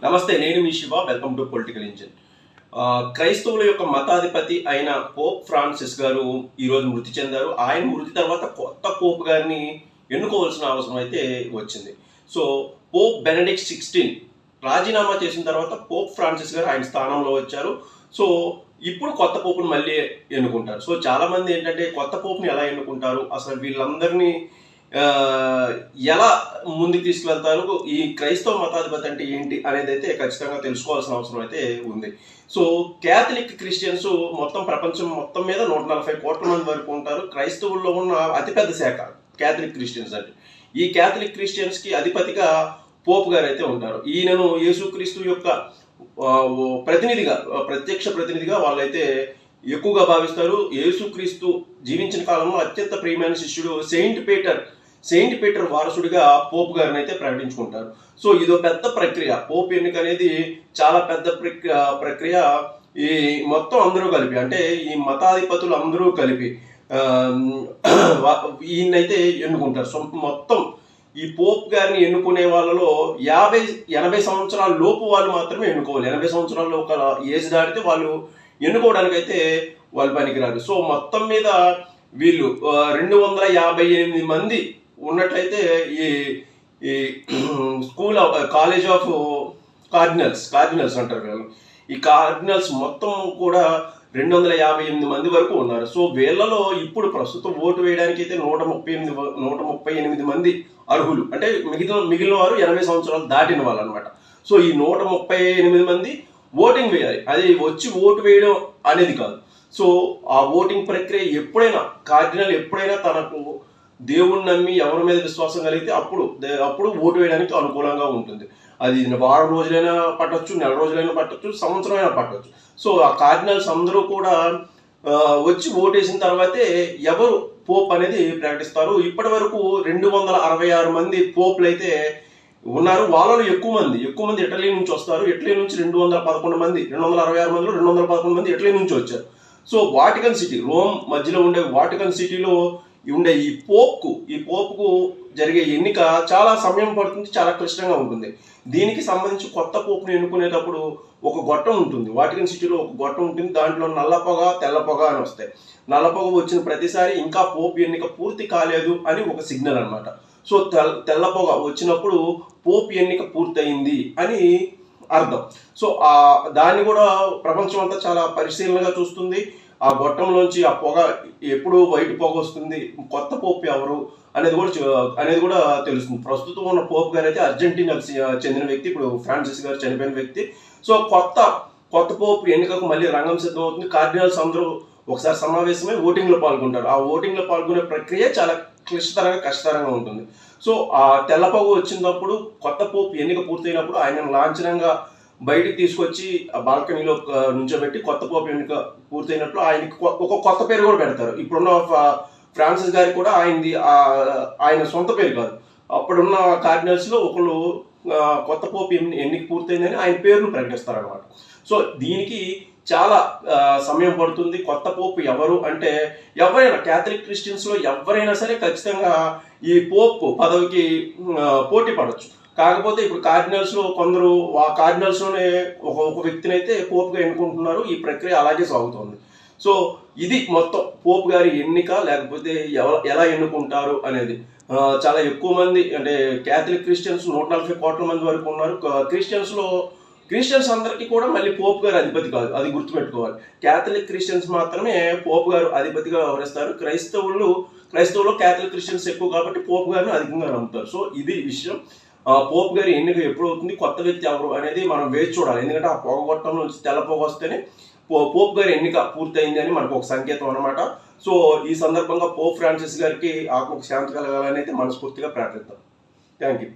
నమస్తే, నేను మీ Shiva. Welcome to political engine. క్రైస్తవుల యొక్క మతాధిపతి అయిన పోప్ ఫ్రాన్సిస్ గారు ఈరోజు మృతి చెందారు. ఆయన మృతి తర్వాత కొత్త పోప్ గారిని ఎన్నుకోవాల్సిన అవసరం అయితే వచ్చింది. సో పోప్ బెనడిక్ట్ 16 రాజీనామా చేసిన తర్వాత పోప్ ఫ్రాన్సిస్ గారు ఆయన స్థానంలో వచ్చారు. సో ఇప్పుడు కొత్త పోపుని మళ్ళీ ఎన్నుకుంటారు. సో చాలామంది ఏంటంటే కొత్త పోపుని ఎలా ఎన్నుకుంటారు, అసలు వీళ్ళందరినీ ఎలా ముందుకు తీసుకువెళ్తారు, ఈ క్రైస్తవ మతాధిపతి అంటే ఏంటి అనేది అయితే ఖచ్చితంగా తెలుసుకోవాల్సిన అవసరం అయితే ఉంది. సో క్యాథలిక్ క్రిస్టియన్స్ మొత్తం ప్రపంచం మొత్తం మీద 140 కోట్ల మంది వరకు ఉంటారు. క్రైస్తవుల్లో ఉన్న అతిపెద్ద శాఖ క్యాథలిక్ క్రిస్టియన్స్ అంటే. ఈ క్యాథలిక్ క్రిస్టియన్స్కి అధిపతిగా పోప్ గారు అయితే ఉంటారు. ఈయనను యేసుక్రీస్తు యొక్క ప్రతినిధిగా, ప్రత్యక్ష ప్రతినిధిగా వాళ్ళైతే ఎక్కువగా భావిస్తారు. యేసుక్రీస్తు జీవించిన కాలంలో అత్యంత ప్రియమైన శిష్యుడు సెయింట్ పీటర్ వారసుడిగా పోప్ గారిని అయితే ప్రకటించుకుంటారు. సో ఇదో పెద్ద ప్రక్రియ. పోప్ ఎన్నిక అనేది చాలా పెద్ద ప్రక్రియ. ఈ మొత్తం అందరూ కలిపి, అంటే ఈ మతాధిపతులు అందరూ కలిపి ఈయనైతే ఎన్నుకుంటారు. సో మొత్తం ఈ పోప్ గారిని ఎన్నుకునే వాళ్ళలో 50-80 సంవత్సరాల లోపు వాళ్ళు మాత్రమే ఎన్నుకోవాలి. 80 సంవత్సరాల ఒక ఏజ్ దాటితే వాళ్ళు ఎన్నుకోవడానికైతే వాళ్ళు పనికిరారు. సో మొత్తం మీద వీళ్ళు 258 మంది ఉన్నట్లయితే ఈ స్కూల్ కాలేజ్ ఆఫ్ కార్డినల్స్ అంటారు వీళ్ళు. ఈ కార్డినల్స్ మొత్తం కూడా 258 మంది వరకు ఉన్నారు. సో వీళ్ళలో ఇప్పుడు ప్రస్తుతం ఓటు వేయడానికి అయితే 138 మంది అర్హులు. అంటే మిగిలిన వారు 80 సంవత్సరాలు దాటిన వాళ్ళు అనమాట. సో ఈ 138 మంది ఓటింగ్ వేయాలి. అది వచ్చి ఓటు వేయడం అనేది కాదు. సో ఆ ఓటింగ్ ప్రక్రియ కార్డినల్ ఎప్పుడైనా తనకు దేవుణ్ణి నమ్మి ఎవరి మీద విశ్వాసం కలిగితే అప్పుడు ఓటు వేయడానికి అనుకూలంగా ఉంటుంది. అది వారం రోజులైనా పట్టొచ్చు, నెల రోజులైనా పట్టొచ్చు, సంవత్సరం అయినా పట్టొచ్చు. సో ఆ కార్డినల్స్ అందరూ కూడా వచ్చి ఓటేసిన తర్వాతే ఎవరు పోప్ అనేది ప్రకటిస్తారు. ఇప్పటి వరకు 266 మంది పోప్లు అయితే ఉన్నారు. వాళ్ళలో ఎక్కువ మంది ఇటలీ నుంచి వస్తారు. ఇటలీ నుంచి 211 మంది, 266 మందిలో 211 మంది ఇటలీ నుంచి వచ్చారు. సో వాటికన్ సిటీ, రోమ్ మధ్యలో ఉండే వాటికన్ సిటీలో ఉండే ఈ పోప్కు జరిగే ఎన్నిక చాలా సమయం పడుతుంది, చాలా క్లిష్టంగా ఉంటుంది. దీనికి సంబంధించి కొత్త పోప్ను ఎన్నుకునేటప్పుడు ఒక గొట్టం ఉంటుంది. వాటికన్ సిటీలో ఒక గొట్టం ఉంటుంది. దాంట్లో నల్ల పొగ, తెల్ల పొగ అని వస్తాయి. నల్ల పొగ వచ్చిన ప్రతిసారి ఇంకా పోప్ ఎన్నిక పూర్తి కాలేదు అని ఒక సిగ్నల్ అనమాట. సో తెల్ల పొగ వచ్చినప్పుడు పోప్ ఎన్నిక పూర్తయింది అని అర్థం. సో దాన్ని కూడా ప్రపంచం అంతా చాలా పరిశీలనగా చూస్తుంది. ఆ గొట్టంలోంచి ఆ పొగ ఎప్పుడు వైట్ పొగ వస్తుంది, కొత్త పోప్ ఎవరు అనేది కూడా తెలుస్తుంది. ప్రస్తుతం ఉన్న పోప్ గారు అయితే అర్జెంటీనాకు చెందిన వ్యక్తి, ఇప్పుడు ఫ్రాన్సిస్ గారు చనిపోయిన వ్యక్తి. సో కొత్త పోప్ ఎన్నికకు మళ్ళీ రంగం సిద్ధం అవుతుంది. కార్డినల్స్ అందరూ ఒకసారి సమావేశమై ఓటింగ్లో పాల్గొంటారు. ఆ ఓటింగ్లో పాల్గొనే ప్రక్రియ చాలా కష్టతరంగా ఉంటుంది. సో ఆ తెల్లపొగ వచ్చినప్పుడు, కొత్త పోప్ ఎన్నిక పూర్తయినప్పుడు ఆయనను లాంఛనంగా బయటికి తీసుకొచ్చి ఆ బాల్కనీలో నుంచోబెట్టి కొత్త పోప్ ఎన్నిక పూర్తయినట్లు ఆయనకి ఒక కొత్త పేరు కూడా పెడతారు. ఇప్పుడున్న ఫ్రాన్సిస్ గారికి కూడా ఆయన సొంత పేరు కాదు. అప్పుడున్న కార్డినల్స్లో ఒకళ్ళు కొత్త పోప్ ఎన్నిక పూర్తయిందని ఆయన పేరును ప్రకటిస్తారనమాట. సో దీనికి చాలా సమయం పడుతుంది. కొత్త పోప్ ఎవరు అంటే ఎవరైనా క్యాథలిక్ క్రిస్టియన్స్లో ఎవరైనా సరే ఖచ్చితంగా ఈ పోప్ పదవికి పోటీ పడవచ్చు. కాకపోతే ఇప్పుడు కార్డినల్స్లో కొందరు ఆ కార్డినల్స్లోనే ఒక వ్యక్తిని అయితే పోప్గా ఎన్నుకుంటున్నారు. ఈ ప్రక్రియ అలాగే సాగుతుంది. సో ఇది మొత్తం పోప్ గారి ఎన్నిక, లేకపోతే ఎలా ఎన్నుకుంటారు అనేది. చాలా ఎక్కువ మంది, అంటే క్యాథలిక్ క్రిస్టియన్స్ 140 కోట్ల మంది వరకు ఉన్నారు. క్రిస్టియన్స్ అందరికీ కూడా మళ్ళీ పోప్ గారు అధిపతి కాదు, అది గుర్తుపెట్టుకోవాలి. క్యాథలిక్ క్రిస్టియన్స్ మాత్రమే పోప్ గారు అధిపతిగా వ్యవహరిస్తారు. క్రైస్తవుల్లో క్యాథలిక్ క్రిస్టియన్స్ ఎక్కువ కాబట్టి పోప్ గారిని అధికంగా నమ్ముతారు. సో ఇది విషయం. పోప్ గారి ఎన్నిక ఎప్పుడు అవుతుంది, కొత్త వ్యక్తి ఎవరు అనేది మనం వేచి చూడాలి. ఎందుకంటే ఆ పొగగొట్టం నుంచి తెల్ల పొగ వస్తేనే పోప్ గారి ఎన్నిక పూర్తయింది అని మనకు ఒక సంకేతం అనమాట. సో ఈ సందర్భంగా పోప్ ఫ్రాన్సిస్ గారికి ఆత్మకు శాంతి కలగాలని అయితే మనస్ఫూర్తిగా ప్రార్థిద్దాం. Thank you.